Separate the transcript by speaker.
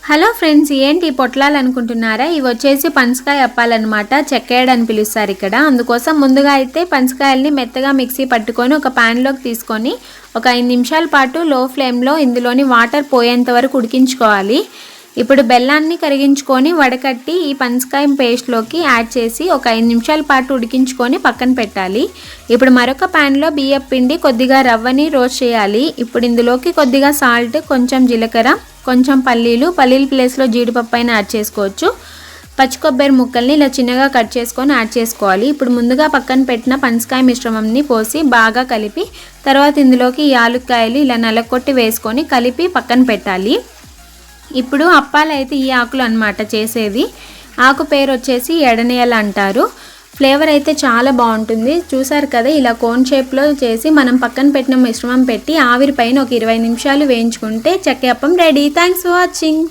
Speaker 1: Hello friends, ఏంటి పొట్లాలు అనుకుంటున్నారా? ఇవి వచ్చేసి పనసకాయ అప్పాలన్నమాట. చెక్కేయడం అని పిలుస్తారు ఇక్కడ. అందుకోసం ముందుగా అయితే పనసకాయల్ని మెత్తగా మిక్సీ పట్టుకొని ఒక ప్యాన్లోకి తీసుకొని ఒక 5 నిమిషాల పాటు లో ఫ్లేమ్లో ఇందులోని వాటర్ పోయేంత వరకు ఉడికించుకోవాలి. ఇప్పుడు బెల్లాన్ని కరిగించుకొని వడకట్టి ఈ పనసకాయ పేస్ట్లోకి యాడ్ చేసి ఒక 5 నిమిషాల పాటు ఉడికించుకొని పక్కన పెట్టాలి. ఇప్పుడు మరొక ప్యాన్లో బియ్యపు పిండి, కొద్దిగా రవ్వని రోస్ట్ చేయాలి. ఇప్పుడు ఇందులోకి కొద్దిగా సాల్ట్, కొంచెం జీలకర్ర, కొంచెం పల్లీల ప్లేస్లో జీడిపప్పు అయినా యాడ్ చేసుకోవచ్చు. పచ్చి కొబ్బరి ముక్కల్ని ఇలా చిన్నగా కట్ చేసుకొని యాడ్ చేసుకోవాలి. ఇప్పుడు ముందుగా పక్కన పెట్టిన పనసకాయ మిశ్రమంని పోసి బాగా కలిపి తర్వాత ఇందులోకి యాలుక్కాయలు ఇలా నలకొట్టి వేసుకొని కలిపి పక్కన పెట్టాలి. ఇప్పుడు అప్పాలు అయితే ఈ ఆకులు అన్నమాట చేసేది. ఆకు పేరు వచ్చేసి ఎడనేల అంటారు. ఫ్లేవర్ అయితే చాలా బాగుంటుంది. చూసారు కదా, ఇలా కోన్ షేప్లో చేసి మనం పక్కన పెట్టిన మిశ్రమం పెట్టి ఆవిరి పైన ఒక 20 నిమిషాలు వేయించుకుంటే చెక్క appam ready. Thanks for watching.